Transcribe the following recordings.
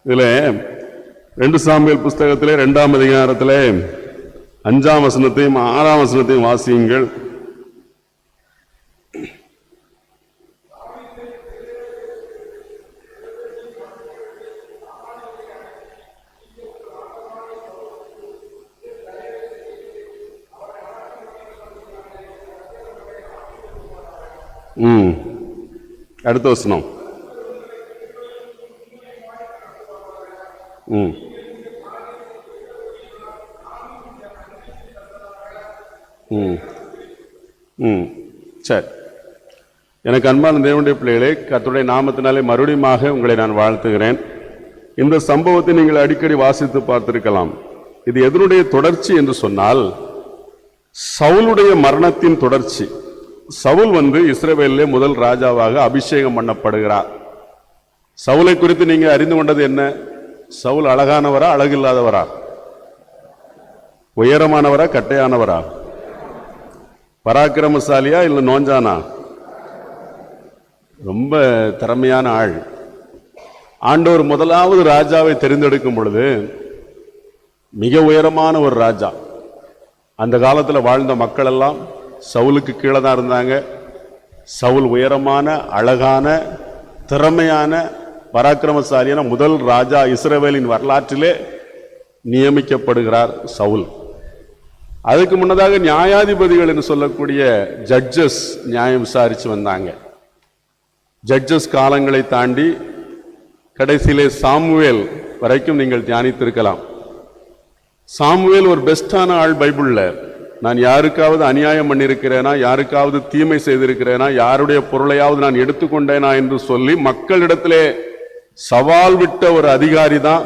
இதுல 2 சாமுவேல் புஸ்தகத்திலே 2ஆம் அதிகாரத்திலே 5ஆம் வசனத்தையும் 6ஆம் வசனத்தையும் வாசியுங்கள். அடுத்த வசனம். சரி, எனக்கு அன்பான தேவனுடைய பிள்ளைகளே, கர்த்தருடைய நாமத்தினாலே மறுபடியும் உங்களை நான் வாழ்த்துகிறேன். இந்த சம்பவத்தை நீங்கள் அடிக்கடி வாசித்து பார்த்திருக்கலாம். இது எதனுடைய தொடர்ச்சி என்று சொன்னால், சவுலுடைய மரணத்தின் தொடர்ச்சி. சவுல் இஸ்ரவேலிலே முதல் ராஜாவாக அபிஷேகம் பண்ணப்படுகிறார். சவுலை குறித்து நீங்க அறிந்து கொண்டது என்ன? சவுல் அழகானவரா அழகில்லாதவரா? உயரமானவரா கட்டையானவரா? பராக்கிரமசாலியா இல்ல நோஞ்சானா? ரொம்ப திறமையான ஆள். ஆண்டவர் முதலாவது ராஜாவை தெரிந்தெடுக்கும் பொழுது மிக உயரமான ஒரு ராஜா. அந்த காலத்தில் வாழ்ந்த மக்கள் எல்லாம் சவுலுக்கு கீழே தான் இருந்தாங்க. சவுல் உயரமான, அழகான, திறமையான, பராக்கிரமசாலியான முதல் ராஜா இஸ்ரவேலின் வரலாற்றிலே நியமிக்கப்படுகிறார் சவுல். அதுக்கு முன்னதாக நியாயாதிபதிகள் என்று சொல்லக்கூடிய ஜட்ஜஸ் நியாயம் விசாரிச்சு வந்தாங்க. ஜட்ஜஸ் காலங்களை தாண்டி கடைசியிலே சாமுவேல் வரைக்கும் நீங்கள் தியானித்திருக்கலாம். சாமுவேல் ஒரு பெஸ்டான ஆள் பைபிள்ல. நான் யாருக்காவது அநியாயம் பண்ணியிருக்கிறேனா, யாருக்காவது தீமை செய்திருக்கிறேனா, யாருடைய பொருளையாவது நான் எடுத்துக்கொண்டேனா என்று சொல்லி மக்களிடத்திலே சவால் விட்ட ஒரு அதிகாரி தான்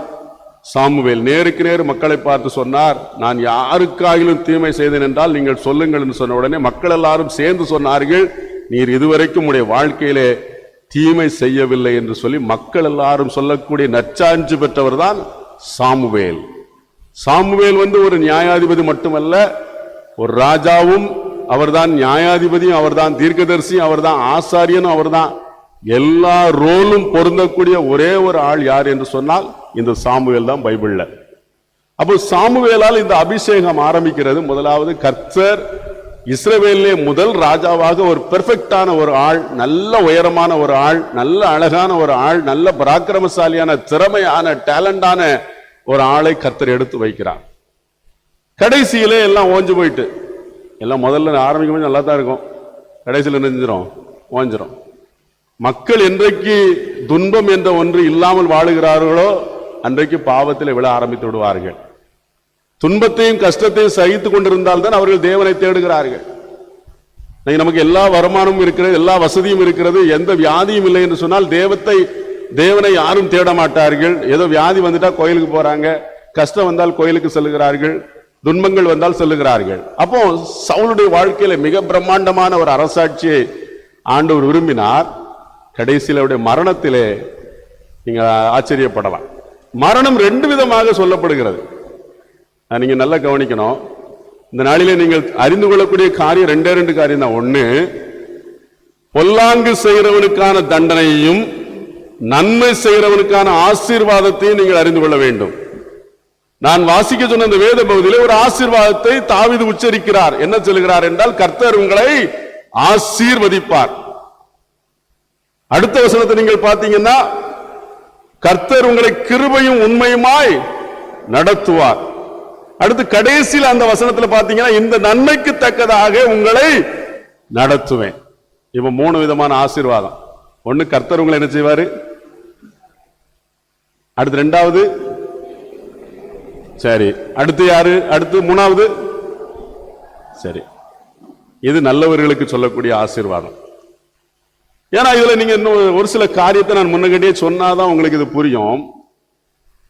சாமுவேல். நேருக்கு நேர் மக்களை பார்த்து சொன்னார், நான் யாருக்காகிலும் தீமை செய்தேன் என்றால் நீங்கள் சொல்லுங்கள் என்று சொன்ன உடனே மக்கள் எல்லாரும் சேர்ந்து சொன்னார்கள், நீர் இதுவரைக்கும் உடைய வாழ்க்கையிலே தீமை செய்யவில்லை என்று சொல்லி மக்கள் எல்லாரும் சொல்லக்கூடிய நற்சான்று பெற்றவர் தான் சாமுவேல். சாமுவேல் ஒரு நியாயாதிபதி மட்டுமல்ல, ஒரு ராஜாவும் அவர்தான், நியாயாதிபதியும் அவர்தான், தீர்க்கதரிசியும் அவர்தான், ஆசாரியனும் அவர்தான். எல்லா ரோலும் பொருந்தக்கூடிய ஒரே ஒரு ஆள் யார் என்று சொன்னால் இந்த சாமுவேல் தான் பைபிள்ல. அப்போ சாமுவேலால் இந்த அபிஷேகம் ஆரம்பிக்கிறது. முதலாவது கர்த்தர் இஸ்ரவேலிலே முதல் ராஜாவாக ஒரு பெர்ஃபெக்டான ஒரு ஆள், நல்ல உயரமான ஒரு ஆள், நல்ல அழகான ஒரு ஆள், நல்ல பராக்கிரமசாலியான, திறமையான, டேலண்டான ஒரு ஆளை கர்த்தர் எடுத்து வைக்கிறார். கடைசியிலே எல்லாம் ஓஞ்சு போயிட்டு, எல்லாம் முதல்ல ஆரம்பிக்கும் நல்லா தான் இருக்கும், கடைசியில் நெஞ்சிரும், ஓஞ்சிரும். மக்கள் என்றைக்கு துன்பம் என்ற ஒன்று இல்லாமல் வாழுகிறார்களோ அன்றைக்கு பாவத்தில் விழ ஆரம்பித்து விடுவார்கள். துன்பத்தையும் கஷ்டத்தையும் சகித்து கொண்டிருந்தால் தான் அவர்கள் தேவனை தேடுகிறார்கள். நமக்கு எல்லா வருமானமும் இருக்கிறது, எல்லா வசதியும் இருக்கிறது, எந்த வியாதியும் இல்லை என்று சொன்னால் தேவனை யாரும் தேட மாட்டார்கள். ஏதோ வியாதி வந்துட்டா கோயிலுக்கு போறாங்க, கஷ்டம் வந்தால் கோயிலுக்கு செல்லுகிறார்கள், துன்பங்கள் வந்தால் செல்லுகிறார்கள். அப்போ சவுலுடைய வாழ்க்கையில மிக பிரம்மாண்டமான ஒரு அரசாட்சியை ஆண்டவர் விரும்பினார். கடைசியில் அவருடைய மரணத்திலே நீங்க ஆச்சரியப்படலாம். மரணம் 2 விதமாக சொல்லப்படுகிறது. நீங்க நல்லா கவனிக்கணும். இந்த நாளிலே நீங்கள் அறிந்து கொள்ளக்கூடிய காரியம் 2 காரியம் தான். ஒண்ணு, பொல்லாங்கு செய்கிறவனுக்கான தண்டனையையும் நன்மை செய்கிறவனுக்கான ஆசீர்வாதத்தையும் நீங்கள் அறிந்து கொள்ள வேண்டும். நான் வாசிக்க சொன்ன இந்த வேத பகுதியிலே ஒரு ஆசீர்வாதத்தை தாவீது உச்சரிக்கிறார். என்ன சொல்கிறார் என்றால், கர்த்தர் உங்களை ஆசீர்வதிப்பார். அடுத்த வசனத்தை நீங்கள் பார்த்தீங்கன்னா, கர்த்தர் உங்களை கிருபையும் உண்மையுமாய் நடத்துவார். அடுத்து கடைசியில் அந்த வசனத்தில் பார்த்தீங்கன்னா, இந்த நன்மைக்கு தக்கதாக உங்களை நடத்துவேன். இப்ப 3 விதமான ஆசீர்வாதம். ஒண்ணு, கர்த்தர் உங்களை என்ன செய்வாரு. அடுத்து 2வது, சரி, அடுத்து யாரு? அடுத்து 3வது, சரி. இது நல்லவர்களுக்கு சொல்லக்கூடிய ஆசீர்வாதம். ஏன்னா இதுல நீங்க இன்னும் ஒரு சில காரியத்தை நான் முன்னகட்டியே சொன்னாதான் உங்களுக்கு இது புரியும்.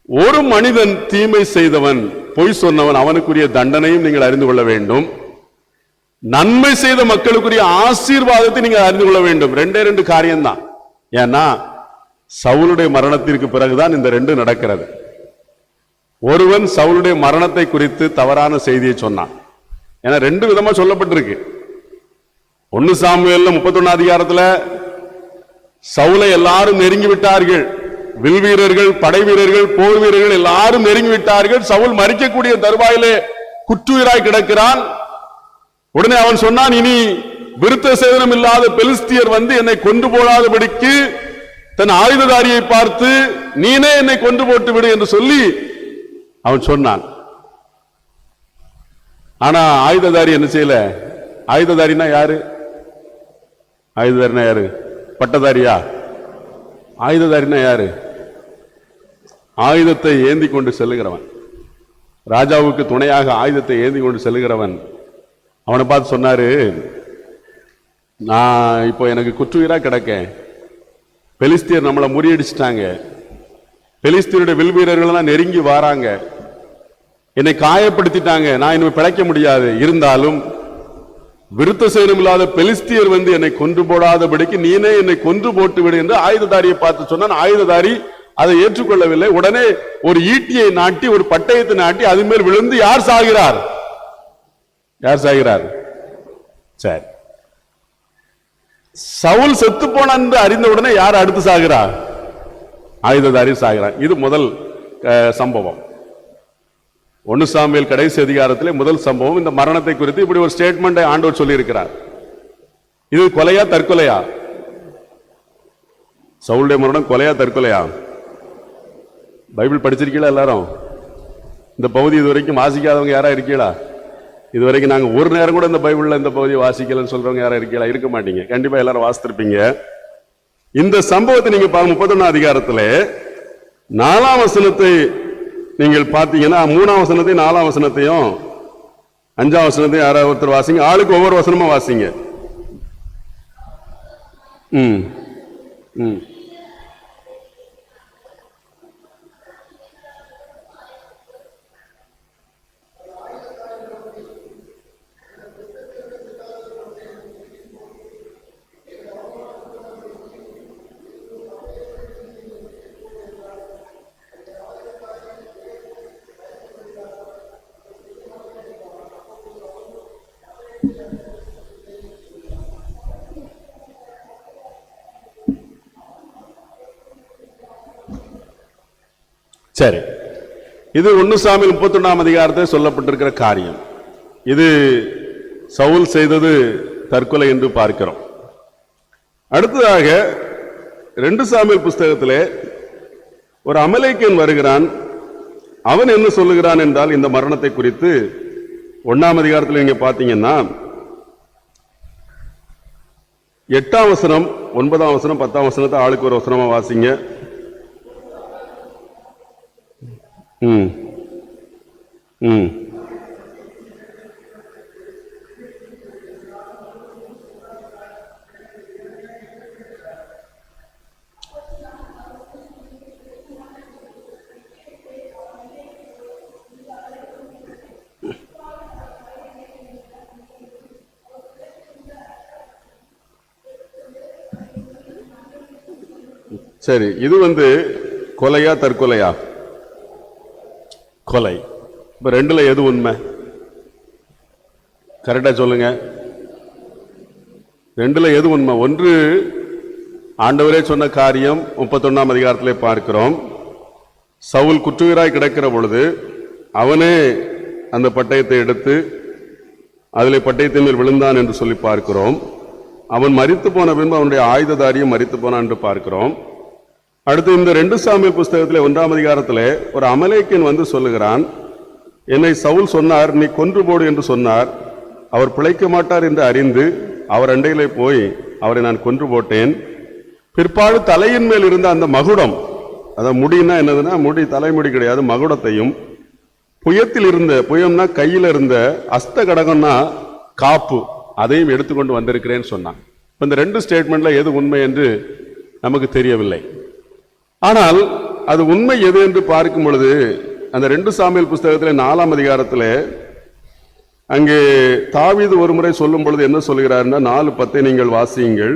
ஒரு மனிதன் தீமை செய்தவன், பொய் சொன்னவன், அவனுக்குரிய தண்டனையும் நீங்கள் அறிந்து கொள்ள வேண்டும். நன்மை செய்த மக்களுக்குரிய ஆசீர்வாதத்தை நீங்கள் அறிந்து கொள்ள வேண்டும். 2 காரியம்தான். ஏன்னா சவுலுடைய மரணத்திற்கு பிறகுதான் இந்த 2 நடக்கிறது. ஒருவன் சவுலுடைய மரணத்தை குறித்து தவறான செய்தியை சொன்னான். ஏன்னா 2 விதமா சொல்லப்பட்டிருக்கு. 1 சாமுவேல்ல 31 அதிகாரத்துல சவுலை எல்லாரும் நெருங்கி விட்டார்கள், வில் வீரர்கள், படை வீரர்கள், போர் வீரர்கள் எல்லாரும் நெருங்கி விட்டார்கள். சவுல் மரிக்கக்கூடிய தருவாயிலே குற்றுயிராய் கிடக்கிறான். உடனே அவன் சொன்னான், இனி விருத்த சேதனம் இல்லாத பெலிஸ்தியர் வந்து என்னை கொண்டு போடாதபடிக்கு தன் ஆயுததாரியை பார்த்து நீனே என்னை கொண்டு போட்டு விடு என்று சொல்லி அவன் சொன்னான். ஆனா ஆயுததாரி என்ன செய்யல? ஆயுததாரினா யாரு? ஆயுததாரினா யாரு? பட்டதாரியா? ஆயுததாரினா யாரு? ஆயுதத்தை ஏந்தி கொண்டு செல்லுகிறவன், ராஜாவுக்கு துணையாக ஆயுதத்தை ஏந்தி கொண்டு செல்லுகிறவன். அவனை பார்த்து சொன்னாரு, நான் இப்போ எனக்கு குற்றுயிரா கிடக்கேன். பெலிஸ்தியர் நம்மளை முறியடிச்சிட்டாங்க. பெலிஸ்தியருடைய வில் வீரர்கள் நெருங்கி வராங்க. என்னை காயப்படுத்திட்டாங்க. நான் இனிமே பிழைக்க முடியாது. இருந்தாலும் விருத்த சேதனம் இல்லாத பெலிஸ்தியர் வந்து என்னை கொன்று போடாதபடிக்கு நீனே என்னை கொன்று போட்டு விடு என்று ஆயுததாரியை பார்த்து சொன்னான். ஆயுததாரி அதை ஏற்றுக்கொள்ளவில்லை. உடனே ஒரு ஈட்டியை நாட்டி, ஒரு பட்டயத்தை நாட்டி அது மேல் விழுந்து யார் சாகிறார்? யார் சாகிறார்? சரி, சவுல் செத்து போன என்று அறிந்த உடனே யார் அடுத்து சாகிறார்? ஆயுததாரி சாகிறார். இது முதல் சம்பவம். 1 சாமுவேல் கடைசி அதிகாரத்திலே முதல் சம்பவம். இந்த மரணத்தை குறித்து இப்படி ஒரு ஸ்டேட்மெண்டை ஆண்டவர் சொல்லி இருக்கிறார். இது கொலையா தற்கொலையா? சவுலுடைய மரணம் கொலையா தற்கொலையா? பைபிள் படிச்சிருக்கீங்களா எல்லாரும்? இந்த பகுதி இதுவரைக்கும் வாசிக்காதவங்க யாரா இருக்கீங்களா? இதுவரைக்கும் நாங்க ஒரு நேரம் கூட இந்த பைபிள்ல இந்த பகுதியை வாசிக்கலன்னு சொல்றவங்க யாரா இருக்கீங்களா? இருக்க மாட்டீங்க. கண்டிப்பா எல்லாரும் வாசித்திருப்பீங்க. இந்த சம்பவத்தை நீங்க 31 அதிகாரத்திலே 4ஆம் வசனத்தை நீங்கள் பார்த்தீங்கன்னா, 3ஆம் வசனத்தையும் 4ஆம் வசனத்தையும் 5ஆம் வசனத்தையும் யாராவது ஒருத்தர் வாசிங்க. ஆளுக்கு ஒவ்வொரு வசனமா வாசிங்க. சரி, இது 1 சாமுவேல் 31ஆம் அதிகாரத்தில் சொல்லப்பட்டிருக்கிற காரியம். இது சவுல் செய்தது தற்கொலை என்று பார்க்கிறோம். அடுத்ததாக 2 சாமுவேல் புஸ்தகத்திலே ஒரு அமலேக்கியன் வருகிறான். அவன் என்ன சொல்லுகிறான் என்றால், இந்த மரணத்தை குறித்து 1ஆம் அதிகாரத்தில் நீங்க பார்த்தீங்கன்னா 8ஆம் வசனம், 9ஆம் வசனம், 10ஆம் வசனத்தை ஆளுக்கு ஒரு வசனமா வாசிங்க. சரி, இது வந்து கொலையா தற்கொலையா? கொலை. இப்ப 2ல எது உண்மை? கரெக்டா சொல்லுங்க. 2ல எது உண்மை? ஒன்று ஆண்டவரே சொன்ன காரியம் 31ஆம் அதிகாரத்திலே பார்க்கிறோம். சவுல் குற்றுயிராய் கிடக்கிற பொழுது அவனே அந்த பட்டயத்தை எடுத்து அதிலே பட்டயத்தின் மேல் விழுந்தான் என்று சொல்லி பார்க்கிறோம். அவன் மரித்து போன பின்பு அவனுடைய ஆயுததாரியும் மரித்து போனான் என்று பார்க்கிறோம். அடுத்து இந்த 2 சாமுவேல் புஸ்தகத்திலே 1ஆம் அதிகாரத்திலே ஒரு அமலேக்கியன் வந்து சொல்லுகிறான், என்னை சவுல் சொன்னார், நீ கொன்று போடு என்று சொன்னார். அவர் பிழைக்க மாட்டார் என்று அறிந்து அவர் அண்டையிலே போய் அவரை நான் கொன்று போட்டேன். பிற்பாடு தலையின் மேல் இருந்த அந்த மகுடம், அதான் முடின்னா என்னதுன்னா, முடி தலைமுடி கிடையாது, மகுடத்தையும் புயத்தில் இருந்த, புயம்னா கையில் இருந்த, அஸ்த கடகம்னா காப்பு, அதையும் எடுத்துக்கொண்டு வந்திருக்கிறேன்னு சொன்னான். இந்த 2 ஸ்டேட்மெண்ட்ல எது உண்மை என்று நமக்கு தெரியவில்லை. ஆனால் அது உண்மை எது என்று பார்க்கும் பொழுது அந்த 2 சாமுவேல் புஸ்தகத்தில் 4ஆம் அதிகாரத்தில் அங்கே தாவீது ஒரு முறை சொல்லும் பொழுது என்ன சொல்கிறார்னா, 4:10 நீங்கள் வாசியுங்கள்.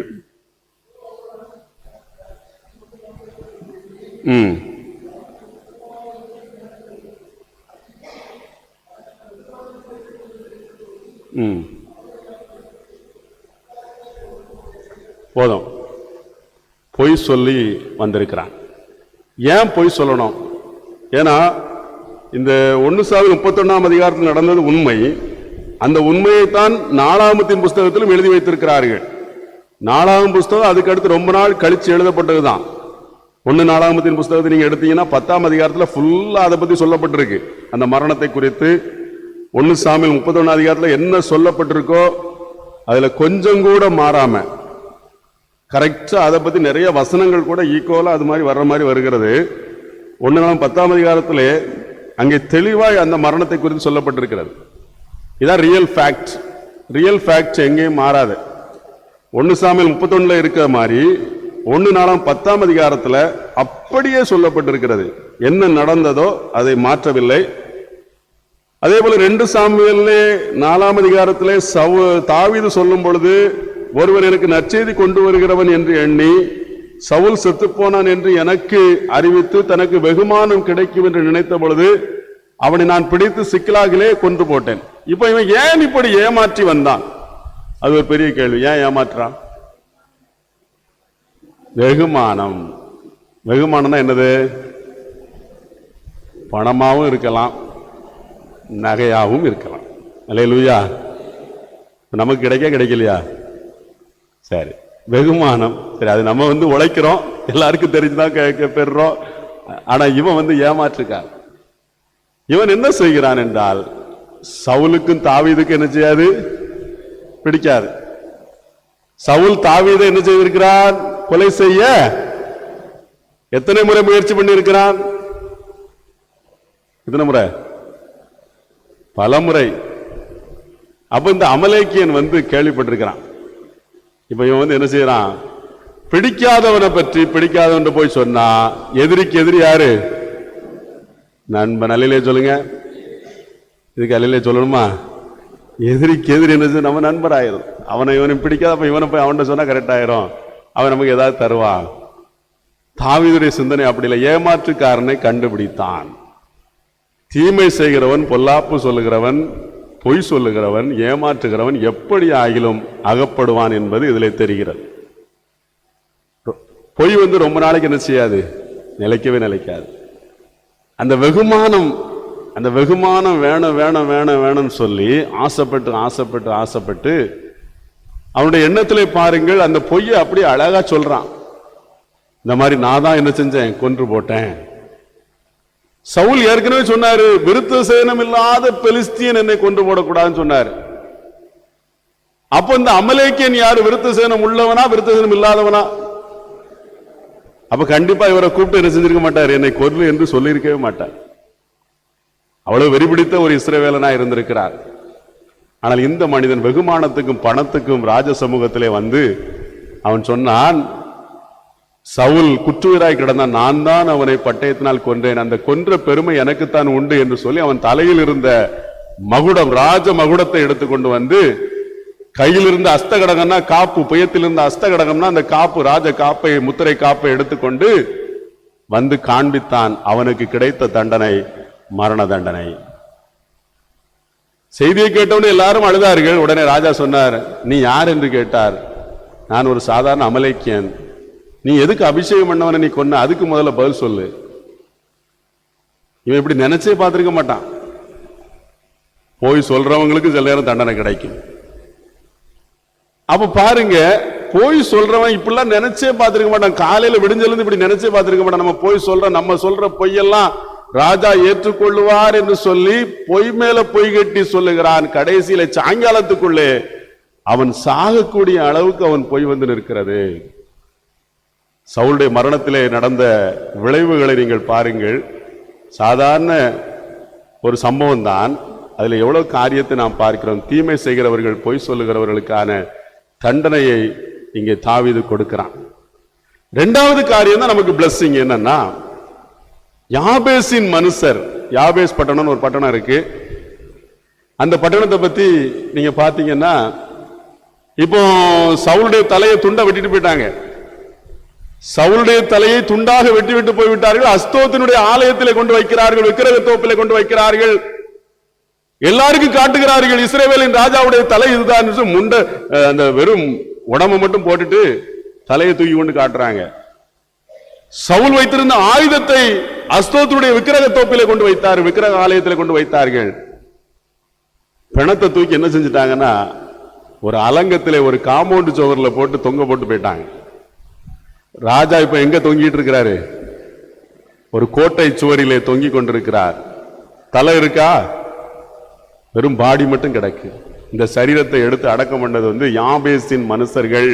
போதும், பொய் சொல்லி வந்திருக்கிறான். ஏன் பொய் சொல்லணும்? ஏன்னா இந்த 1 சாமுவேல் 31ஆம் அதிகாரத்தில் நடந்தது உண்மை. அந்த உண்மையைத்தான் நாளாகமத்தின் புஸ்தகத்திலும் எழுதி வைத்திருக்கிறார்கள். நாளாகம புஸ்தகம் அதுக்கு அடுத்து ரொம்ப நாள் கழிச்சு எழுதப்பட்டதுதான். 1 நாளாகமத்தின் புஸ்தகத்தை நீங்க எடுத்தீங்கன்னா 10ஆம் அதிகாரத்தில் ஃபுல்லா அதை பத்தி சொல்லப்பட்டிருக்கு. அந்த மரணத்தை குறித்து 1 சாமுவேல் 31ஆம் அதிகாரத்தில் என்ன சொல்லப்பட்டிருக்கோ அதுல கொஞ்சம் கூட மாறாம கரெக்டா அதை பத்தி நிறைய வசனங்கள் கூட ஈக்குவலா அது மாதிரி வர்ற மாதிரி வருகிறது. 1 நாளாகமம் 10ஆம் அதிகாரத்திலே அங்கே தெளிவாய் அந்த மரணத்தை குறித்து சொல்லப்பட்டிருக்கிறது. இதான் ரியல் ஃபேக்ட். ரியல் ஃபேக்ட் எங்கேயும் மாறாது. 1 சாமுவேல் 31 இருக்கிற மாதிரி 1 நாளாகமம் 10ஆம் அதிகாரத்தில் அப்படியே சொல்லப்பட்டிருக்கிறது. என்ன நடந்ததோ அதை மாற்றவில்லை. அதே போல 2 சாமுவேல் 4ஆம் அதிகாரத்திலே தாவீது சொல்லும் பொழுது, ஒருவர் எனக்கு நற்செய்தி கொண்டு வருகிறவன் என்று எண்ணி சவுல் செத்து போனான் என்று எனக்கு அறிவித்து தனக்கு வெகுமானம் கிடைக்கும் என்று நினைத்த பொழுது அவனை நான் பிடித்து சிக்கலாகிலே கொன்று போட்டேன். இப்ப இவன் ஏன் இப்படி ஏமாற்றி வந்தான்? அது ஒரு பெரிய கேள்வி. ஏன் ஏமாற்றான்? வெகுமானம். வெகுமானம்னா என்னது? பணமாவும் இருக்கலாம், நகையாவும் இருக்கலாம். அல்லேலூயா. நமக்கு கிடைக்கலையா? சரி, வெகுமானம். சரி, அது நம்ம உழைக்கிறோம், எல்லாருக்கும் தெரிஞ்சுதான் பெறுறோம். ஆனா இவன் ஏமாற்றுக்கார். இவன் என்ன செய்கிறான் என்றால், சவுலுக்கும் தாவீதுக்கும் என்ன செய்யாது? பிடிக்காது. சவுல் தாவீதை என்ன செய்திருக்கிறான்? கொலை செய்ய எத்தனை முறை முயற்சி பண்ணி இருக்கிறான்? எத்தனை முறை? பல முறை. அப்ப இந்த அமலேக்கியன் கேள்விப்பட்டிருக்கிறான். இப்ப இவன் என்ன செய்யறான்? பிடிக்காதவனை பற்றி பிடிக்காதவன் போய் சொன்னா எதிரிக்கு எதிரி யாரு? நண்பன். அல்லையிலே சொல்லுங்க. இதுக்கு அல்லையிலே சொல்லணுமா? எதிரிக்கு எதிரி என்ன? நம்ம நண்பர் ஆயிரும். இவனை பிடிக்காத, அப்ப இவனை போய் அவன்கிட்ட சொன்னா கரெக்ட் ஆயிரும். அவன் நமக்கு ஏதாவது தருவான். தாவீதுடைய சிந்தனை அப்படி இல்லை. ஏமாற்றுக்காரனை கண்டுபிடித்தான். தீமை செய்கிறவன், பொல்லாப்பு சொல்லுகிறவன், பொய் சொல்லுகிறவன், ஏமாற்றுகிறவன் எப்படி ஆகிலும் அகப்படுவான் என்பது இதிலே தெரிகிறது. பொய் ரொம்ப நாளைக்கு என்ன செய்யாது? நிலைக்கவே நிலைக்காது. அந்த வெகுமானம் வேணும் வேணும் வேணும் வேணும்னு சொல்லி ஆசைப்பட்டு ஆசைப்பட்டு ஆசைப்பட்டு அவனுடைய எண்ணத்திலே பாருங்கள், அந்த பொய்யை அப்படியே அழகா சொல்றான். இந்த மாதிரி நான் தான் என்ன செஞ்சேன்? கொன்று போட்டேன். சவுல் ஏற்கனவே சொன்னாரு, விருத்த சேனம் இல்லாத பெலிஸ்தியன் என்னை கொண்டு போடக்கூடாதுன்னு சொன்னாரு. அப்ப இந்த அமலேக்கியன் யாரு? விருத்த சேனம் உள்ளவனா விருத்த சேனம் இல்லாதவனா? அப்ப கண்டிப்பா இவரை கூப்பிட்டு என்ன செஞ்சிருக்க மாட்டார்? என்னை கொல்லு என்று சொல்லியிருக்கவே மாட்டார். அவ்வளவு வெறிபிடித்த ஒரு இஸ்ரவேலனா இருந்திருக்கிறார். ஆனால் இந்த மனிதன் வெகுமானத்துக்கும் பணத்துக்கும் ராஜ சமூகத்திலே அவன் சொன்னான், சவுல் குற்றுயிராய் கிடந்தான், நான் தான் அவனை பட்டயத்தினால் கொன்றேன், அந்த கொன்ற பெருமை எனக்குத்தான் உண்டு என்று சொல்லி அவன் தலையில் இருந்த மகுடம், ராஜ மகுடத்தை எடுத்துக்கொண்டு கையில் இருந்த அஸ்தகடகம்னா காப்பு, புயத்தில் இருந்த அஸ்தகடகம்னா அந்த காப்பு, ராஜ காப்பை, முத்திரை காப்பை எடுத்துக்கொண்டு காண்பித்தான். அவனுக்கு கிடைத்த தண்டனை மரண தண்டனை. செய்தியை கேட்டவுடனே எல்லாரும் அழுதார்கள். உடனே ராஜா சொன்னார், நீ யார் என்று கேட்டார். நான் ஒரு சாதாரண அமலேக்கியன். நீ எதுக்கு அபிஷேகம் பண்ணவன நீ கொன்ன? அதுக்கு முதல்ல பதில் சொல்லு. இவன் இப்படி நினைச்சே பார்த்திருக்க மாட்டான். போய் சொல்றவங்களுக்கு சில நேரம் தண்டனை கிடைக்கும். அப்ப பாருங்க, போய் சொல்றவன் இப்படிலாம் நினைச்சே பார்த்திருக்க மாட்டான். காலையில விடிஞ்சிலிருந்து இப்படி நினைச்சே பார்த்திருக்க மாட்டான். நம்ம சொல்ற பொய்யெல்லாம் ராஜா ஏற்றுக்கொள்ளுவார் என்று சொல்லி பொய் மேல பொய் கட்டி சொல்லுகிறான். கடைசியில சாயங்காலத்துக்குள்ளே அவன் சாகக்கூடிய அளவுக்கு அவன் பொய் நிற்கிறது. சவுலுடைய மரணத்திலே நடந்த விளைவுகளை நீங்கள் பாருங்கள். சாதாரண ஒரு சம்பவம் தான், அதுல எவ்வளவு காரியத்தை நாம் பார்க்கிறோம். தீமை செய்கிறவர்கள், பொய் சொல்லுகிறவர்களுக்கான தண்டனையை இங்கே தாவீது கொடுக்கிறான். இரண்டாவது காரியம் தான் நமக்கு பிளஸிங். என்னன்னா, யாபேசின் மனுஷர், யாபேஸ் பட்டணம் ஒரு பட்டணம் இருக்கு. அந்த பட்டணத்தை பத்தி நீங்க பாத்தீங்கன்னா, இப்போ சவுலுடைய தலையை துண்டை வெட்டிட்டு போயிட்டாங்க. சவுலுடைய தலையை துண்டாக வெட்டி விட்டு போய்விட்டார்கள். அஸ்தோத்தினுடைய ஆலயத்திலே கொண்டு வைக்கிறார்கள், விக்கிரக தோப்பிலே கொண்டு வைக்கிறார்கள். எல்லாருக்கும் காட்டுகிறார்கள், இஸ்ரவேலின் ராஜாவுடைய தலை இதுதான். முண்டை அந்த வெறும் உடம்பு மட்டும் போட்டுட்டு தலையை தூக்கி கொண்டு காட்டுறாங்க. சவுல் வைத்திருந்த ஆயுதத்தை அஸ்தோத்துடைய விக்கிரக தோப்பிலே கொண்டு வைத்தார், விக்கிரக ஆலயத்தில் கொண்டு வைத்தார்கள். பிணத்தை தூக்கி என்ன செஞ்சிட்டாங்கன்னா ஒரு அலங்கத்திலே ஒரு காம்பவுண்ட் சுவர்ல போட்டு தொங்க போட்டு போயிட்டாங்க. ராஜா இப்ப எங்க தொங்கிட்டு இருக்கிறாரு? ஒரு கோட்டை சுவரிலே தொங்கி கொண்டிருக்கிறார். தலை இருக்கா? வெறும் பாடி மட்டும் கிடக்கு. இந்த சரீரத்தை எடுத்து அடக்கம் பண்ணது யாபேசின் மனுஷர்கள்.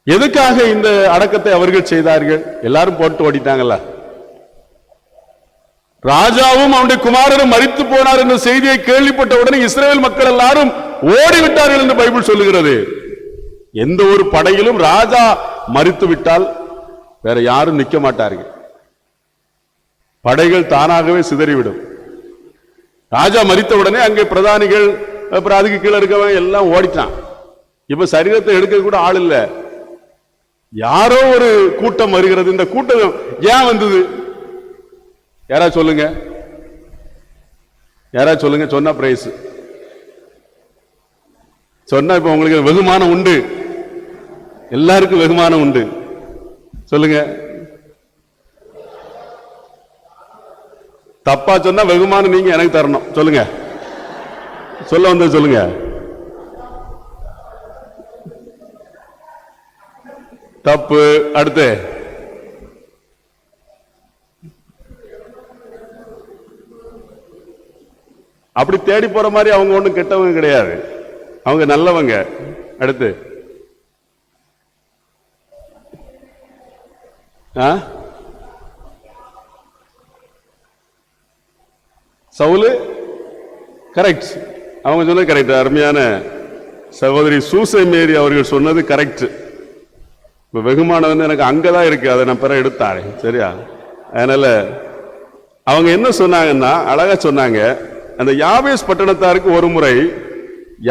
எதுக்காக இந்த அடக்கத்தை அவர்கள் செய்தார்கள்? எல்லாரும் போட்டு ஓடிட்டாங்கல்ல. ராஜாவும் அவனுடைய குமாரரும் மரித்து போனார் என்ற செய்தியை கேள்விப்பட்ட உடனே இஸ்ரவேல் மக்கள் எல்லாரும் ஓடிவிட்டார்கள் என்று பைபிள் சொல்லுகிறது. எந்த ஒரு படையிலும் ராஜா மரித்து விட்டால் வேற யாரும் நிற்க மாட்டார்கள். படைகள் தானாகவே சிதறிவிடும். ராஜா மரித்த உடனே அங்கே பிரதானிகள், அப்புறம் அதுக்கு கீழே இருக்கவங்க எல்லாம் ஓடிட்டான். இப்ப சரீரத்தை எடுக்க கூட ஆள் இல்ல. யாரோ ஒரு கூட்டம் வருகிறது. இந்த கூட்டம் ஏன் வந்தது? யாரா சொல்லுங்க, யாரா சொல்லுங்க. சொன்னா பிரைஸ் சொன்னா இப்ப உங்களுக்கு வெகுமானம் உண்டு, எல்லாருக்கும் வெகுமானம் உண்டு. சொல்லுங்க. தப்பா சொன்னா வெகுமானம் நீங்க எனக்கு தரணும். சொல்லுங்க, சொல்ல வந்து சொல்லுங்க. தப்பு. அடுத்து அப்படி தேடி போற மாதிரி அவங்க ஒண்ணும் கெட்டவங்க கிடையாது, அவங்க நல்லவங்க. அடுத்து சவுலு கரெக்ட், அவங்க சொன்னது கரெக்ட். அருமையான சகோதரி சூசை மேரி அவர்கள் சொன்னது கரெக்ட். இப்ப வெகுமானம் எனக்கு அங்கதான் இருக்கு, அதை நான் பிற எடுத்தாரு. சரியா? அதனால அவங்க என்ன சொன்னாங்கன்னா அழகா சொன்னாங்க. அந்த யாபேஸ் பட்டணத்தாருக்கு ஒரு முறை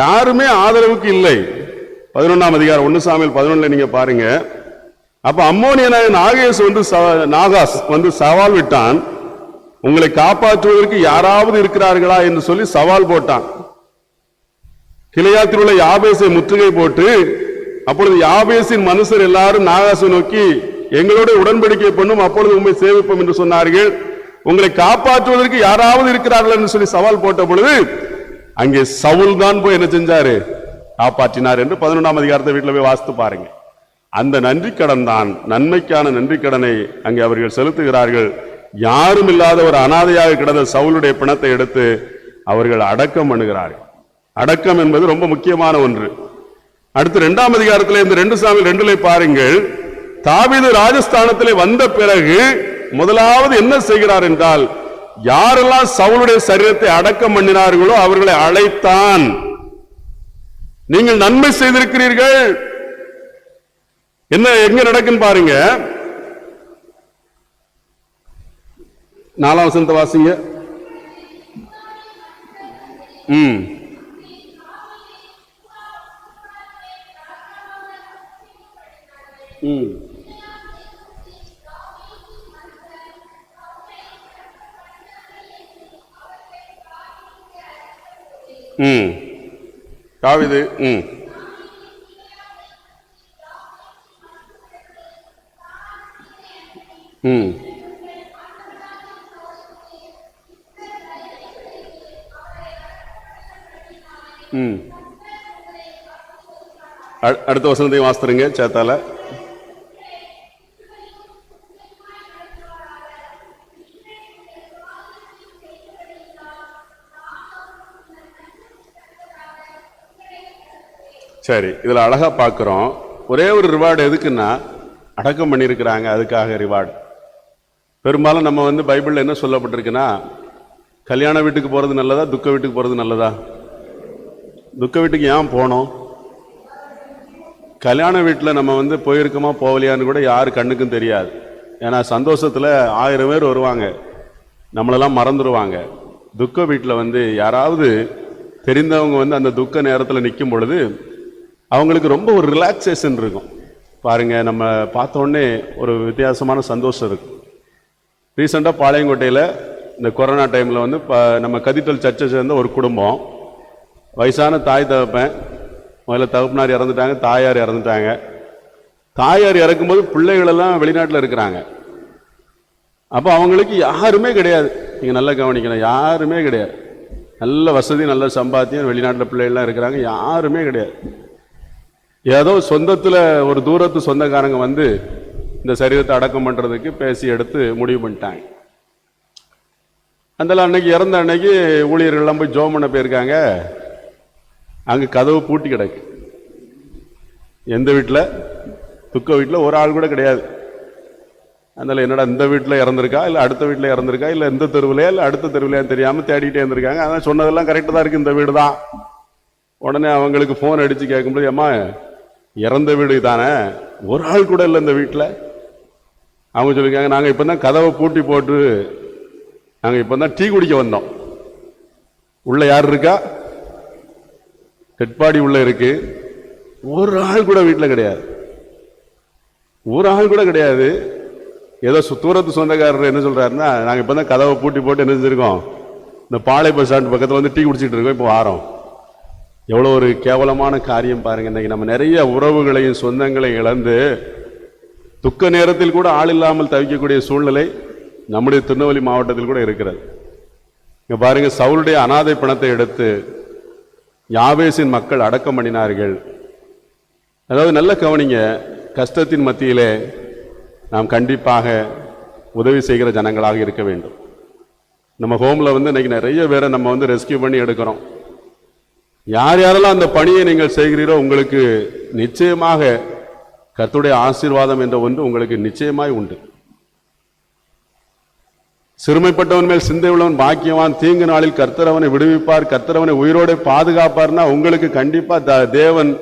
யாருமே ஆதரவுக்கு இல்லை. 11ஆம் அதிகாரம் 1 சாமுவேல் 11 நீங்க பாருங்க. அப்ப அம்மோனியனாக நாகாஸ் வந்து சவால் விட்டான். உங்களை காப்பாற்றுவதற்கு யாராவது இருக்கிறார்களா என்று சொல்லி சவால் போட்டான். கிளையாத்தில் உள்ள யாபேசை முற்றுகை போட்டு, அப்பொழுது யாபேசின் மனுஷர் எல்லாரும் நாகாசை நோக்கி எங்களோட உடன்படிக்கை பண்ணும், அப்பொழுது உண்மை சேவிப்போம் என்று சொன்னார்கள். உங்களை காப்பாற்றுவதற்கு யாராவது இருக்கிறார்கள் என்று சொல்லி சவால் போட்ட பொழுது அங்கே சவுல் தான் போய் என்ன செஞ்சாரு? காப்பாற்றினார் என்று 11ஆம் அதிகாரத்தை வீட்டில் போய் வாசித்து பாருங்க. அந்த நன்றி கடன் தான், நன்மைக்கான நன்றி கடனை அங்கே அவர்கள் செலுத்துகிறார்கள். யாரும் இல்லாத ஒரு அனாதையாக கிடந்த சவுலுடைய பிணத்தை எடுத்து அவர்கள் அடக்கம் பண்ணுகிறார்கள். அடக்கம் என்பது ரொம்ப முக்கியமான ஒன்று. அடுத்து 2ஆம் அதிகாரத்தில் இந்த 2 சாமுவேல் 2 பாருங்கள். தாவீது ராஜஸ்தானத்திலே வந்த பிறகு முதலாவது என்ன செய்கிறார் என்றால், யாரெல்லாம் சவுலுடைய சரீரத்தை அடக்கம் பண்ணினார்களோ அவர்களை அழைத்தான். நீங்கள் நன்மை செய்திருக்கிறீர்கள். என்ன எங்க நடக்குன்னு பாருங்க. 4ஆம் வசனத்தை வாசிங்க. தாவீது அடுத்த வசனத்தையும் வாசித்துருங்க சேத்தால. சரி, இதுல அழகா பார்க்கிறோம். ஒரே ஒரு ரிவார்டு எதுக்குன்னா, அடக்கம் பண்ணியிருக்கிறாங்க, அதுக்காக ரிவார்டு. பெரும்பாலும் நம்ம பைபிள்ல என்ன சொல்லப்பட்டிருக்குன்னா, கல்யாண வீட்டுக்கு போறது நல்லதா, துக்க வீட்டுக்கு போறது நல்லதா? துக்க வீட்டுக்கு ஏன் போனோம்? கல்யாண வீட்டில் நம்ம போயிருக்கோமா போகலையான்னு கூட யாரு கண்ணுக்கும் தெரியாது. ஏன்னா சந்தோஷத்துல 1000 பேர் வருவாங்க, நம்மளெல்லாம் மறந்துடுவாங்க. துக்க வீட்டில் யாராவது தெரிந்தவங்க அந்த துக்க நேரத்தில் நிற்கும் பொழுது அவங்களுக்கு ரொம்ப ஒரு ரிலாக்ஸேஷன் இருக்கும். பாருங்க, நம்ம பார்த்த உடனே ஒரு வித்தியாசமான சந்தோஷம் இருக்கும். ரீசெண்டாக பாளையங்கோட்டையில் இந்த கொரோனா டைமில் நம்ம கதீட்ரல் சர்ச்சை சேர்ந்த ஒரு குடும்பம், வயசான தாய் தகப்பன், முதல்ல தகப்பனார் இறந்துட்டாங்க, தாயார் இறந்துட்டாங்க. தாயார் இறக்கும்போது பிள்ளைகள் எல்லாம் வெளிநாட்டில் இருக்கிறாங்க. அப்போ அவங்களுக்கு யாருமே கிடையாது. நீங்கள் நல்லா கவனிக்கணும், யாருமே கிடையாது. நல்ல வசதி, நல்ல சம்பாத்தியம், வெளிநாட்டில் பிள்ளைகள்லாம் இருக்கிறாங்க, யாருமே கிடையாது. ஏதோ சொந்தத்தில் ஒரு தூரத்து சொந்தக்காரங்க வந்து இந்த சரீரத்தை அடக்கம் பண்ணுறதுக்கு பேசி எடுத்து முடிவு பண்ணிட்டாங்க. அந்த அன்னைக்கு இறந்த அன்னைக்கு ஊழியர்கள்லாம் போய் ஜோம் பண்ண போயிருக்காங்க. அங்கே கதவு பூட்டி கிடக்கு. எந்த வீட்டில்? துக்க வீட்டில் ஒரு ஆள் கூட கிடையாது. அதனால என்னடா இந்த வீட்டில் இறந்துருக்கா, இல்லை அடுத்த வீட்டில் இறந்துருக்கா, இல்லை இந்த தெருவிலையா, இல்லை அடுத்த தெருவிலையா தெரியாமல் தேடிக்கிட்டே இருந்திருக்காங்க. அதான் சொன்னதெல்லாம் கரெக்டாக தான் இருக்குது, இந்த வீடு தான். உடனே அவங்களுக்கு ஃபோன் அடித்து கேட்கும்போது, அம்மா இறந்த வீடு தானே, ஒரு ஆள் கூட இல்லை இந்த வீட்டில். அவங்க சொல்லியிருக்காங்க, நாங்கள் இப்போ தான் கதவை பூட்டி போட்டு நாங்கள் இப்போ தான் டீ குடிக்க வந்தோம். உள்ள யார் இருக்கா? டெட்பாடி உள்ள இருக்கு, ஒரு ஆள் கூட வீட்டில் கிடையாது, ஒரு ஆள் கூட கிடையாது. ஏதோ தூரத்து சொந்தக்காரர் என்ன சொல்றாருன்னா, நாங்கள் இப்போ தான் கதவை பூட்டி போட்டு என்ன செஞ்சிருக்கோம், இந்த பாளை பஸ் ஸ்டாண்ட் பக்கத்தில் வந்து டீ குடிச்சிட்டு இருக்கோம், இப்போ வாரோம். எவ்வளோ ஒரு கேவலமான காரியம் பாருங்க. இன்னைக்கு நம்ம நிறைய உறவுகளையும் சொந்தங்களையும் இழந்து துக்க நேரத்தில் கூட ஆள் இல்லாமல் தவிக்கக்கூடிய சூழ்நிலை நம்முடைய திருநெல்வேலி மாவட்டத்தில் கூட இருக்கிறது. இங்க பாருங்க, சவுலுடைய அனாதை பணத்தை எடுத்து யாபேசின் மக்கள் அடக்கம் பண்ணினார்கள். அதாவது நல்ல கவனிங்க, கஷ்டத்தின் மத்தியிலே நாம் கண்டிப்பாக உதவி செய்கிற ஜனங்களாக இருக்க வேண்டும். நம்ம ஹோம்ல வந்து இன்னைக்கு நிறைய பேரை நம்ம வந்து ரெஸ்கியூ பண்ணி எடுக்கிறோம். யார் யாரெல்லாம் அந்த பணியை நீங்கள் செய்கிறீரோ உங்களுக்கு நிச்சயமாக கர்த்தருடைய ஆசீர்வாதம் என்ற ஒன்று உங்களுக்கு நிச்சயமாய் உண்டு. சிறுமைப்பட்டவன் மேல் சிந்தை உள்ளவன் பாக்கியவான், தீங்கு நாளில் கர்த்தர் அவனை விடுவிப்பார், கர்த்தர் அவனை உயிரோடு பாதுகாப்பார்னா உங்களுக்கு கண்டிப்பா தேவன்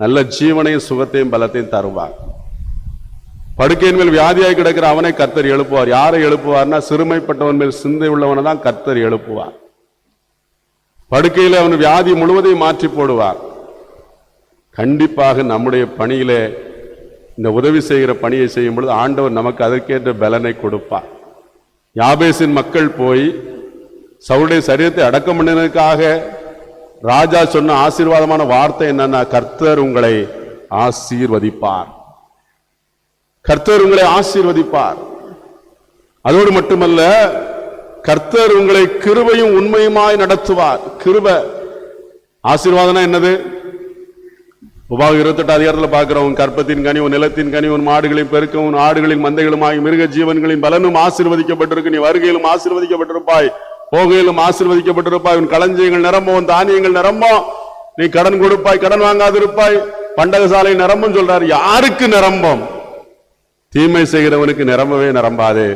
நல்ல ஜீவனையும் சுகத்தையும் பலத்தையும் தருவார். படுக்கையின் மேல் வியாதியாய் கிடக்கிற அவனை கர்த்தர் எழுப்புவார். யாரை எழுப்புவார்னா, சிறுமைப்பட்டவன் மேல் சிந்தை உள்ளவனை தான் கர்த்தர் எழுப்புவார். படுக்கையில் அவன் வியாதி முழுவதையும் மாற்றி போடுவார். கண்டிப்பாக நம்முடைய பணியிலே இந்த உதவி செய்கிற பணியை செய்யும் பொழுது ஆண்டவர் நமக்கு அதற்கேற்ற பலனை கொடுப்பார். யாபேசின் மக்கள் போய் சவுலுடைய சரீரத்தை அடக்கம் பண்ணினதுக்காக ராஜா சொன்ன ஆசீர்வாதமான வார்த்தை என்னன்னா, கர்த்தர் உங்களை ஆசீர்வதிப்பார், கர்த்தர் உங்களை ஆசீர்வதிப்பார். அதோடு மட்டுமல்ல, கர்த்தர் உங்களை கிருபையும் உண்மையுமாய் நடத்துவார். கிருபை ஆசீர்வாதம்னா என்னது? உபாகம் 28 அதிகாரத்தில் பார்க்கிறோம், உன் கற்பத்தின் கனி, உன் நிலத்தின் கனி, உன் மாடுகளின் பெருக்கம், உன் ஆடுகளின் மந்தைகளும் ஆகி மிருக ஜீவன்களின் பலனும் ஆசீர்வதிக்கப்பட்டிருக்கு. நீ வருகையிலும் ஆசீர்வதிக்கப்பட்டிருப்பாய், போகையிலும் ஆசீர்வதிக்கப்பட்டிருப்பாய். உன் களஞ்சியங்கள் நிரம்பும், உன் தானியங்கள் நிரம்பும். நீ கடன் கொடுப்பாய், கடன் வாங்காதிருப்பாய். பண்டகசாலை நிரம்பும் சொல்றாரு. யாருக்கு நிரம்பும்? தீமை செய்கிறவனுக்கு நிரம்பவே நிரம்பாது,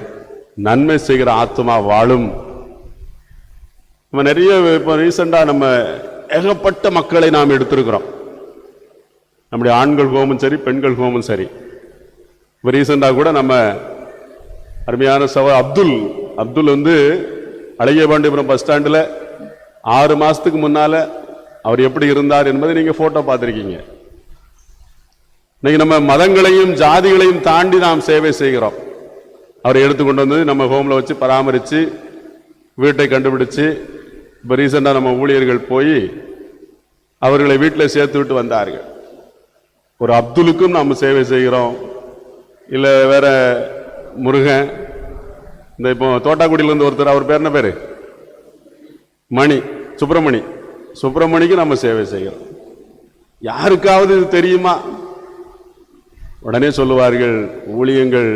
நன்மை செய்கிற ஆத்மா வாழும். நம்ம நிறைய இப்போ ரீசெண்டா நம்ம ஏகப்பட்ட மக்களை நாம் எடுத்திருக்கிறோம். நம்முடைய ஆண்கள் ஹோமும் சரி, பெண்கள் ஹோமும் சரி. இப்போ ரீசெண்டாக கூட நம்ம அருமையான அப்துல் வந்து அழகியபாண்டியபுரம் பஸ் ஸ்டாண்டில் 6 மாசத்துக்கு முன்னால அவர் எப்படி இருந்தார் என்பதை நீங்க போட்டோ பார்த்திருக்கீங்க. இன்னைக்கு நம்ம மதங்களையும் ஜாதிகளையும் தாண்டி நாம் சேவை செய்கிறோம். அவரை எடுத்துக்கொண்டு வந்து நம்ம ஹோம்ல வச்சு பராமரித்து வீட்டை கண்டுபிடிச்சு, இப்போ ரீசெண்டாக நம்ம ஊழியர்கள் போய் அவர்களை வீட்டில் சேர்த்து விட்டு வந்தார்கள். ஒரு அப்துலுக்கும் நாம் சேவை செய்கிறோம். இல்லை வேற முருகன், இந்த இப்போ தோட்டாக்குடியிலேருந்து ஒருத்தர், அவர் பேர் என்ன பேரு, சுப்பிரமணிக்கு நம்ம சேவை செய்கிறோம். யாருக்காவது இது தெரியுமா? உடனே சொல்லுவார்கள், ஊழியங்கள்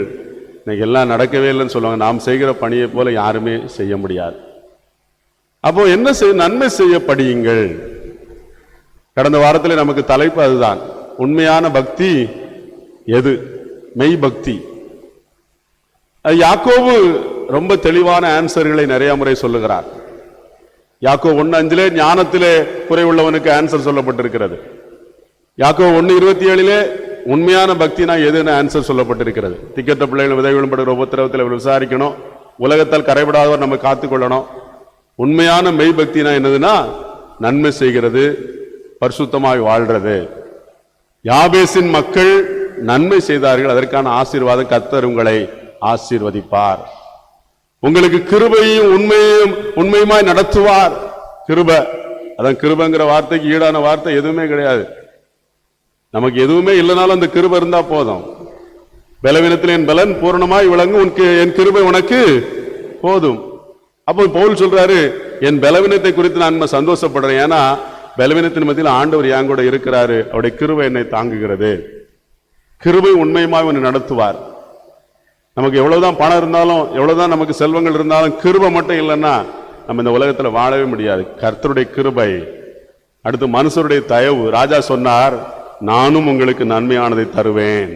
இன்னைக்கு எல்லாம் நடக்கவே இல்லைன்னு சொல்லுவாங்க. நாம் செய்கிற பணியை போல யாருமே செய்ய முடியாது. அப்போ என்ன நன்மை செய்ய படியுங்கள். கடந்த வாரத்தில் நமக்கு தலைப்பு அதுதான். உண்மையான பக்தி எது? மெய் பக்தி. யாக்கோபு ரொம்ப தெளிவான ஆன்சர்களை நிறைய முறை சொல்லுகிறார். யாக்கோபு 1:5 ஞானத்திலே குறைவுள்ளவனுக்கு ஆன்சர் சொல்லப்பட்டிருக்கிறது. யாக்கோபு 1:27 உண்மையான பக்தினா எதுன்னு ஆன்சர் சொல்லப்பட்டிருக்கிறது. திக்கற்ற பிள்ளைகள் விதைகளும் படுகிற உபத்திரவத்தில் விசாரிக்கணும், உலகத்தால் கரைபடாதவர் நம்ம காத்துக்கொள்ளணும். உண்மையான மெய் பக்தினா என்னதுன்னா, நன்மை செய்கிறது, பரிசுத்தமாய் வாழ்றது. யாபேசின் மக்கள் நன்மை செய்தார்கள், அதற்கான ஆசீர்வாதம் கர்த்தர் உங்களை ஆசீர்வதிப்பார். உங்களுக்கு கிருபையும் உண்மையுமாய் நடத்துவார். கிருபை, அதான் கிருபைங்கிற வார்த்தைக்கு ஈடான வார்த்தை எதுவுமே கிடையாது. நமக்கு எதுவுமே இல்லைனாலும் அந்த கிருபை இருந்தா போதும். பலவீனத்தில் என் பலன் பூரணமாய் விளங்கும், உனக்கு என் கிருபை உனக்கு போதும். அப்போ பவுல் சொல்றாரு, என் பலவீனத்தை குறித்து நான் சந்தோஷப்படுறேன். ஏன்னா பலவீனத்தின் மத்தியில் ஆண்டவர் என் கூட இருக்கிறாரு, அவருடைய கிருபை என்னை தாங்குகிறது. கிருபை உண்மையுமாய் உன்னை நடத்துவார். நமக்கு எவ்வளவுதான் பணம் இருந்தாலும், எவ்வளவுதான் நமக்கு செல்வங்கள் இருந்தாலும், கிருபை மட்டும் இல்லைன்னா நம்ம இந்த உலகத்துல வாழவே முடியாது. கர்த்தருடைய கிருபை, அடுத்து மனுஷருடைய தயவு. ராஜா சொன்னார், நானும் உங்களுக்கு நன்மையானதை தருவேன்.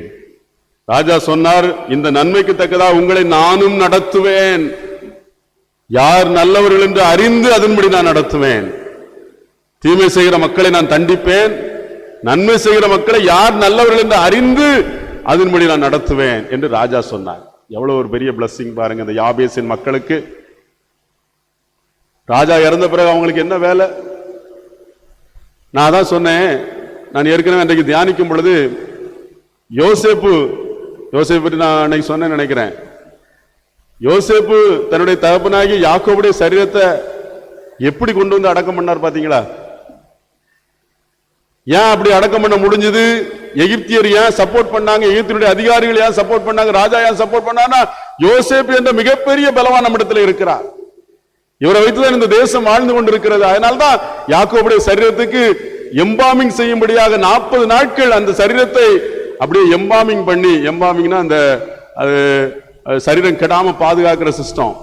ராஜா சொன்னார், இந்த நன்மைக்கு தக்கதா உங்களை நானும் நடத்துவேன். யார் நல்லவர்கள் என்று அறிந்து அதன்படி நான் நடத்துவேன். தீமை செய்கிற மக்களை நான் தண்டிப்பேன், நன்மை செய்கிற மக்களை யார் நல்லவர்கள் என்று அறிந்து அதன்படி நான் நடத்துவேன் என்று ராஜா சொன்னார். எவ்வளவு ஒரு பெரிய பிளஸிங் பாருங்க இந்த யாபேசின் மக்களுக்கு. ராஜா இறந்த பிறகு அவங்களுக்கு என்ன வேலை? நான் தான் சொன்னேன், நான் ஏற்கனவே அன்றைக்கு தியானிக்கும் பொழுது யோசேப்பு பற்றி நான் அன்னைக்கு சொன்னேன்னு நினைக்கிறேன். யோசேப்பு தன்னுடைய தகப்பனாகி யாக்கோபுடைய சரீரத்தை எப்படி கொண்டு வந்து அடக்கம் பண்ணார் பாத்தீங்களா? ஏன் அப்படி அடக்கம் பண்ண முடிஞ்சது? எகிப்தியர் ஏன் சப்போர்ட் பண்ணாங்க? எகிப்தினுடைய அதிகாரிகள் ஏன் சப்போர்ட் பண்ணாங்க? ராஜா ஏன் சப்போர்ட் பண்ணானா, யோசேப்பு என்ற மிகப்பெரிய பலவான் நம்மிடத்தில் இருக்கிறார். இவரை வைத்துதான் இந்த தேசம் வாழ்ந்து கொண்டிருக்கிறது. அதனால்தான் யாக்கோபுடைய சரீரத்துக்கு எம்பாமிங் செய்யும்படியாக 40 நாட்கள் அந்த சரீரத்தை அப்படியே எம்பாமிங் பண்ணி, எம்பாமிங்னா அந்த சரீரம் கெடாம பாதுகாக்கிற சிஸ்டம்,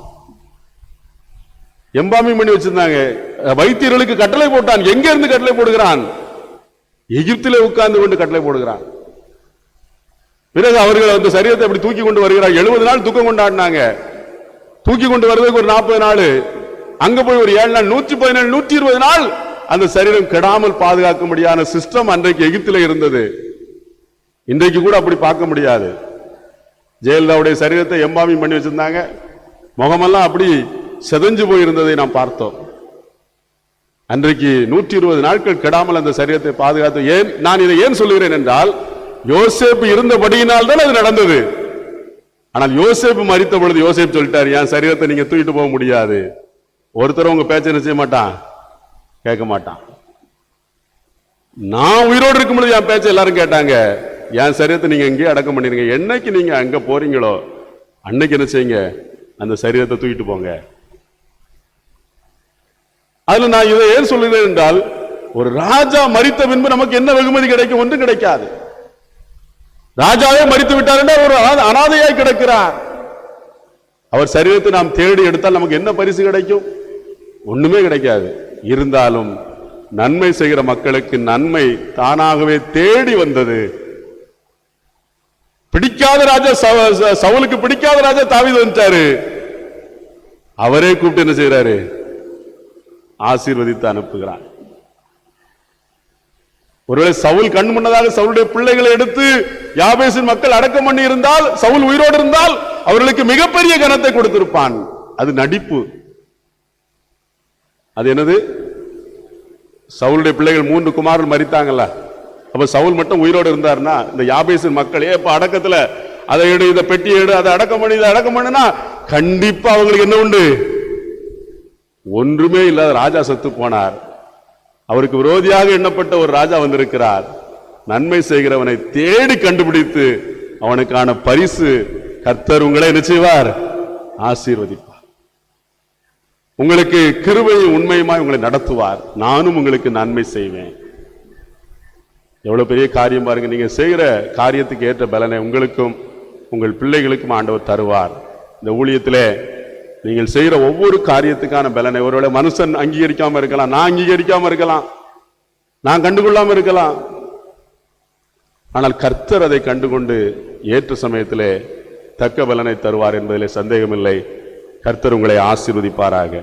எம்பாமிங் பண்ணி வச்சிருந்தாங்க. வைத்தியர்களுக்கு கட்டளை போட்டான். எங்க இருந்து கட்டளை போடுகிறான்? எகிப்திலே உட்கார்ந்து கொண்டு கட்டளை போடுகிறான். பிறகு அவர்கள் அந்த சரீரத்தை அப்படி தூக்கி கொண்டு வருகிறார். 70 நாள் தூக்கம் கொண்டாடினாங்க. தூக்கி கொண்டு வருவதற்கு ஒரு 40 நாள், அங்க போய் ஒரு 7 நாள், 117 120 நாள் அந்த சரீரம் கெடாமல் பாதுகாக்கும்படியான சிஸ்டம் அன்றைக்கு எகிப்திலே இருந்தது. இன்றைக்கு கூட அப்படி பார்க்க முடியாது. ஜெயலலிதாவுடைய சரீரத்தை எம்பாமிங் பண்ணி வச்சிருந்தாங்க. முகமெல்லாம் அப்படி செதஞ்சு போயிருந்ததை நாம் பார்த்தோம். அன்றைக்கு 120 நாட்கள் கெடாமல் அந்த சரீரத்தை பாதுகாத்து. ஏன் நான் இதை ஏன் சொல்லுகிறேன் என்றால், யோசேப்பு இருந்தபடியினால் தான் அது நடந்தது. ஆனால் யோசேப்பு மரித்த பொழுது யோசேப்பு சொல்லிட்டார், என் சரீரத்தை நீங்க தூக்கிட்டு போக முடியாது. ஒருத்தர் உங்க பேச்சை என்ன செய்ய மாட்டான், கேட்க மாட்டான். நான் உயிரோடு இருக்கும் பொழுது என் பேச்சை எல்லாரும் கேட்டாங்க. என் சரீரத்தை நீங்க எங்கேயே அடக்கம் பண்ணிருங்க. என்னைக்கு நீங்க அங்க போறீங்களோ அன்னைக்கு என்ன செய்யுங்க, அந்த சரீரத்தை தூக்கிட்டு போங்க. அதுல நான் இதை ஏன் சொல்லுகிறேன் என்றால், ஒரு ராஜா மரித்த பின்பு நமக்கு என்ன வெகுமதி கிடைக்கும்? ஒன்றும் கிடைக்காது. ராஜாவே மரித்து விட்டார் என்றால் ஒரு அனாதையாய் கிடக்கிறார். அவர் சரீரத்தை நாம் தேடி எடுத்தால் நமக்கு என்ன பரிசு கிடைக்கும்? ஒண்ணுமே கிடைக்காது. இருந்தாலும் நன்மை செய்கிற மக்களுக்கு நன்மை தானாகவே தேடி வந்தது. பிடிக்காத ராஜா, சவுலுக்கு பிடிக்காத ராஜா தாவீது வந்துட்டாரு. அவரே கூப்பிட்டு என்ன செய்யறாரு, ஆசீர்வதித்து அனுப்புகிறார். ஒருவேளை சவுல் கண் முன்னதாக சவுளுடைய பிள்ளைகளை எடுத்து யாபேசின் மக்கள் அடக்கம் பண்ணி இருந்தால், சவுல் உயிரோடு இருந்தால் அவர்களுக்கு மிகப்பெரிய கனத்தை கொடுத்திருப்பான். அது நடிப்பு. அது என்னது? சவுளுடைய பிள்ளைகள் 3 குமாரர்கள் மரித்தாங்கல்ல, அப்ப சவுல் மட்டும் உயிரோடு இருந்தார்னா, இந்த யாபேசின் மக்கள் இப்ப அடக்கத்துல அதை எடு, இதை பெட்டி எடு, அதை அடக்கம் பண்ணி, இதை அடக்கம் பண்ணுனா கண்டிப்பா அவங்களுக்கு என்ன உண்டு? ஒன்றுமே இல்லாத ராஜா செத்து போனார். அவருக்கு விரோதியாக எண்ணப்பட்ட ஒரு ராஜா வந்திருக்கிறார். நன்மை செய்கிறவனை தேடி கண்டுபிடித்து அவனுக்கான பரிசு கர்த்தர் உங்களை என்ன செய்வார்? ஆசீர்வதிப்பார். உங்களுக்கு கிருபையும் உண்மையுமாய் உங்களை நடத்துவார். நானும் உங்களுக்கு நன்மை செய்வேன். எவ்வளவு பெரிய காரியம் பாருங்க. நீங்க செய்கிற காரியத்துக்கு ஏற்ற பலனை உங்களுக்கும் உங்கள் பிள்ளைகளுக்கும் ஆண்டவர் தருவார். இந்த ஊழியத்திலே நீங்கள் செய்கிற ஒவ்வொரு காரியத்துக்கான பலனை ஒருவேளை மனுஷன் அங்கீகரிக்காம இருக்கலாம், நான் அங்கீகரிக்காம இருக்கலாம், நான் கண்டுகொள்ளாம இருக்கலாம். ஆனால் கர்த்தர் அதை கண்டுகொண்டு ஏற்ற சமயத்திலே தக்க பலனை தருவார் என்பதிலே சந்தேகமில்லை. கர்த்தர் உங்களை ஆசீர்வதிப்பாராக.